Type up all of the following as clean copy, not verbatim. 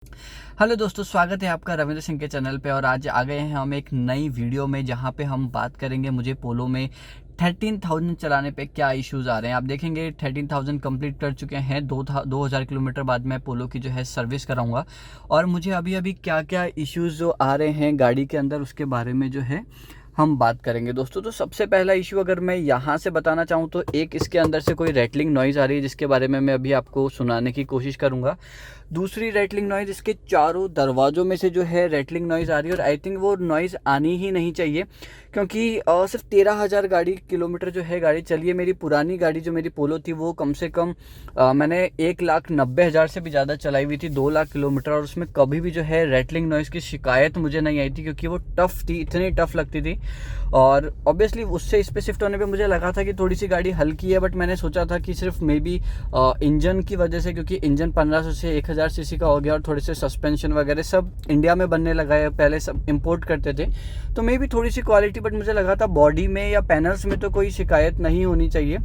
Hello दोस्तों, स्वागत है आपका रविंद्र सिंह के चैनल पे। और आज आ गए हैं हम एक नई वीडियो में जहां पे हम बात करेंगे मुझे पोलो में 13,000 चलाने पे क्या इश्यूज़ आ रहे हैं। आप देखेंगे 13,000 कंप्लीट कर चुके हैं। 2,000 किलोमीटर बाद मैं पोलो की जो है सर्विस कराऊंगा और मुझे अभी अभी क्या क्या इश्यूज़ जो आ रहे हैं गाड़ी के अंदर उसके बारे में जो है हम बात करेंगे दोस्तों। तो सबसे पहला इशू अगर मैं यहाँ से बताना चाहूँ तो एक इसके अंदर से कोई रैटलिंग नॉइज़ आ रही है जिसके बारे में मैं अभी आपको सुनाने की कोशिश करूँगा। दूसरी रैटलिंग नॉइज़, इसके चारों दरवाज़ों में से जो है रैटलिंग नॉइज़ आ रही है और आई थिंक वो नॉइज़ आनी ही नहीं चाहिए क्योंकि सिर्फ 13,000 किलोमीटर जो है गाड़ी चली है। मेरी पुरानी गाड़ी जो मेरी पोलो थी वो कम से कम मैंने 1,90,000 से भी ज़्यादा चलाई हुई थी, 2 लाख किलोमीटर, और उसमें कभी भी जो है रैटलिंग नॉइज़ की शिकायत मुझे नहीं आई थी क्योंकि वो टफ़ थी, इतनी टफ़ लगती थी। और ऑब्वियसली उससे इस पे शिफ्ट होने पे मुझे लगा था कि थोड़ी सी गाड़ी हल्की है, बट मैंने सोचा था कि सिर्फ मे बी इंजन की वजह से, क्योंकि इंजन 1500 से 1,000 सीसी का हो गया और थोड़े से सस्पेंशन वगैरह सब इंडिया में बनने लगा है, पहले सब इंपोर्ट करते थे, तो मे बी थोड़ी सी क्वालिटी, बट मुझे लगा था बॉडी में या पैनल्स में तो कोई शिकायत नहीं होनी चाहिए।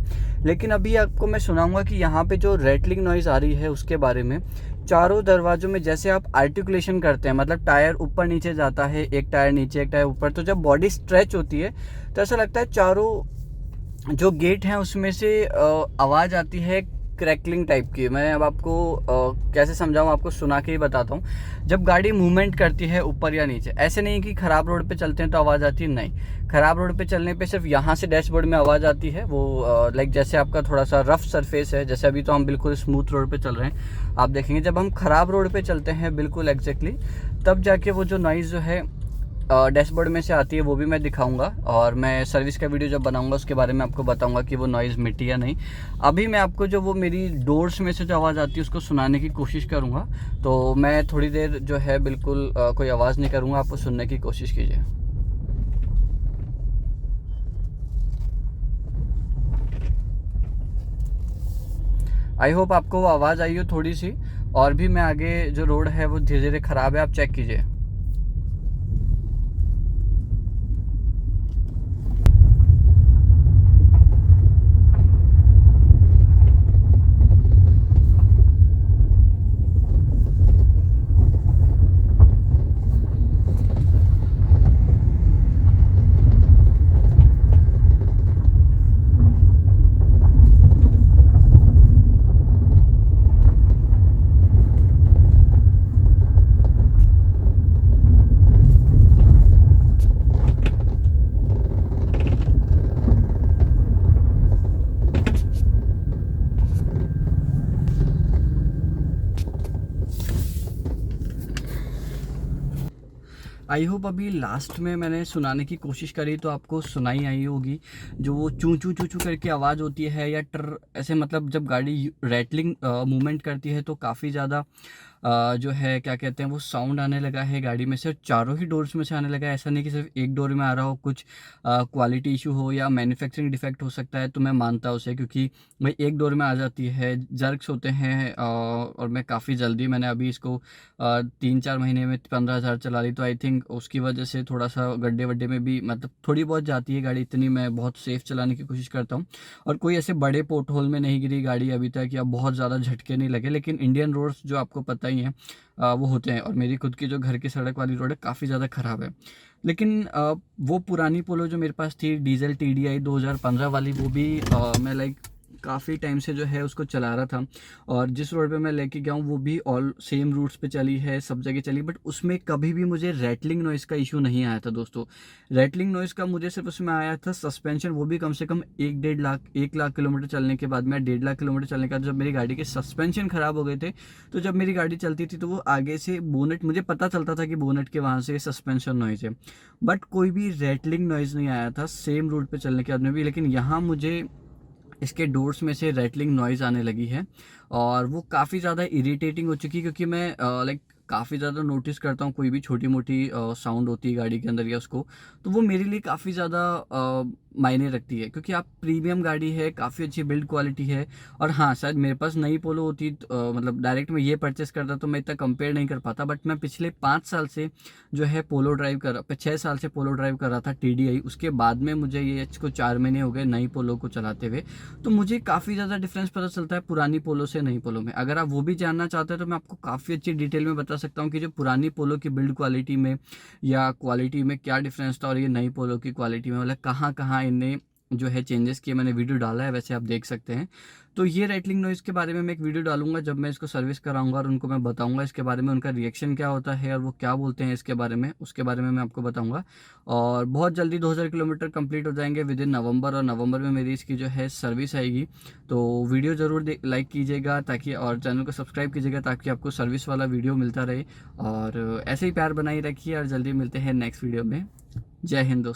लेकिन अभी आपको मैं सुनाऊंगा कि यहाँ पे जो रैटलिंग नॉइज़ आ रही है उसके बारे में। चारों दरवाजों में जैसे आप आर्टिकुलेशन करते हैं, मतलब टायर ऊपर नीचे जाता है, एक टायर नीचे एक टायर ऊपर, तो जब बॉडी स्ट्रेच होती है तो ऐसा लगता है चारों जो गेट हैं उसमें से आवाज़ आती है क्रैकलिंग टाइप की। मैं अब आपको कैसे समझाऊं, आपको सुना के ही बताता हूँ। जब गाड़ी मूवमेंट करती है ऊपर या नीचे, ऐसे नहीं कि ख़राब रोड पे चलते हैं तो आवाज़ आती है, नहीं, ख़राब रोड पे चलने पे सिर्फ यहाँ से डैशबोर्ड में आवाज़ आती है। वो लाइक जैसे आपका थोड़ा सा रफ सरफेस है, जैसे अभी तो हम बिल्कुल स्मूथ रोड पे चल रहे हैं, आप देखेंगे जब हम ख़राब रोड पे चलते हैं बिल्कुल एग्जैक्टली, तब जाके वो जो नॉइज़ जो है डैशबोर्ड में से आती है, वो भी मैं दिखाऊंगा। और मैं सर्विस का वीडियो जब बनाऊंगा उसके बारे में आपको बताऊंगा कि वो नॉइज़ मिटी या नहीं। अभी मैं आपको जो वो मेरी डोर्स में से जो आवाज़ आती है उसको सुनाने की कोशिश करूंगा। तो मैं थोड़ी देर जो है बिल्कुल कोई आवाज़ नहीं करूंगा, आपको सुनने की कोशिश कीजिए। आई होप आपको वो आवाज़ आई हो थोड़ी सी। और भी मैं आगे जो रोड है वो धीरे धीरे ख़राब है, आप चेक कीजिए। आई होप अभी लास्ट में मैंने सुनाने की कोशिश करी तो आपको सुनाई आई होगी। जो वो चू चू चू चू करके आवाज़ होती है या टर ऐसे, मतलब जब गाड़ी रैटलिंग मूवमेंट करती है तो काफ़ी ज़्यादा जो है क्या कहते हैं वो साउंड आने लगा है गाड़ी में से, और चारों ही डोर्स में से आने लगा है। ऐसा नहीं कि सिर्फ एक डोर में आ रहा हो, कुछ क्वालिटी इशू हो या मैन्युफैक्चरिंग डिफेक्ट हो सकता है, तो मैं मानता उसे, क्योंकि भाई एक डोर में आ जाती है, जर्क्स होते हैं। और मैं काफ़ी जल्दी, मैंने अभी इसको 3-4 महीने में 15,000 चला ली, तो आई थिंक उसकी वजह से थोड़ा सा गड्ढे वड्ढे में भी मतलब थोड़ी बहुत जाती है गाड़ी, इतनी मैं बहुत सेफ चलाने की कोशिश करता हूँ। और कोई ऐसे बड़े पोर्ट होल में नहीं गिरी गाड़ी अभी तक, या बहुत ज़्यादा झटके नहीं लगे। लेकिन इंडियन रोड्स जो आपको पता ही है वो होते हैं, और मेरी खुद की जो घर की सड़क वाली रोड है काफ़ी ज़्यादा ख़राब है। लेकिन वो पुरानी पोलो जो मेरे पास थी डीजल TDI 2015 वाली, वो भी मैं लाइक काफ़ी टाइम से जो है उसको चला रहा था। और जिस रोड पे मैं लेके गया हूँ वो भी ऑल सेम रूट्स पे चली है, सब जगह चली, बट उसमें कभी भी मुझे रैटलिंग नॉइज़ का इशू नहीं आया था दोस्तों। रैटलिंग नॉइज़ का मुझे सिर्फ उसमें आया था सस्पेंशन, वो भी कम से कम 1 लाख किलोमीटर चलने के बाद में, 1.5 लाख किलोमीटर चलने के बाद जब मेरी गाड़ी के सस्पेंशन ख़राब हो गए थे। तो जब मेरी गाड़ी चलती थी तो वो आगे से बोनेट, मुझे पता चलता था कि बोनेट के वहाँ से सस्पेंशन नॉइज़ है, बट कोई भी रैटलिंग नॉइज़ नहीं आया था सेम रूट पे चलने के बाद में भी। लेकिन यहाँ मुझे इसके डोर्स में से रैटलिंग नॉइज़ आने लगी है और वो काफ़ी ज़्यादा इरिटेटिंग हो चुकी है, क्योंकि मैं लाइक काफ़ी ज़्यादा नोटिस करता हूँ कोई भी छोटी मोटी साउंड होती है गाड़ी के अंदर या उसको, तो वो मेरे लिए काफ़ी ज़्यादा मायने रखती है, क्योंकि आप प्रीमियम गाड़ी है, काफ़ी अच्छी बिल्ड क्वालिटी है। और हाँ, शायद मेरे पास नई पोलो होती मतलब डायरेक्ट मैं ये परचेस करता तो मैं इतना कंपेयर नहीं कर पाता, बट मैं पिछले 5 साल से जो है पोलो ड्राइव कर 6 साल से पोलो ड्राइव कर रहा था TDI। उसके बाद में मुझे ये इसको 4 महीने हो गए नई पोलो को चलाते हुए, तो मुझे काफ़ी ज़्यादा डिफरेंस पता चलता है पुरानी पोलो से नई पोलो में। अगर आप वो भी जानना चाहते हैं तो मैं आपको काफ़ी अच्छी डिटेल में बता सकता हूँ कि जो पुरानी पोलो की बिल्ड क्वालिटी में या क्वालिटी में क्या डिफरेंस था और ये नई पोलो की क्वालिटी में, मतलब कहाँ कहाँ इनने जो है चेंजेस किए। मैंने वीडियो डाला है, वैसे आप देख सकते हैं। तो ये रैटलिंग नॉइज़ के बारे में मैं एक वीडियो डालूंगा जब मैं इसको सर्विस कराऊंगा, और उनको मैं बताऊंगा इसके बारे में, उनका रिएक्शन क्या होता है और वो क्या बोलते हैं इसके बारे में, उसके बारे में मैं आपको बताऊंगा। और बहुत जल्दी 2000 किलोमीटर कंप्लीट हो जाएंगे विद इन नवंबर, और नवंबर में मेरी इसकी जो है सर्विस आएगी। तो वीडियो ज़रूर लाइक कीजिएगा ताकि, और चैनल को सब्सक्राइब कीजिएगा ताकि आपको सर्विस वाला वीडियो मिलता रहे। और ऐसे ही प्यार बनाए रखिए, और जल्दी मिलते हैं नेक्स्ट वीडियो में। जय हिंद दोस्तों।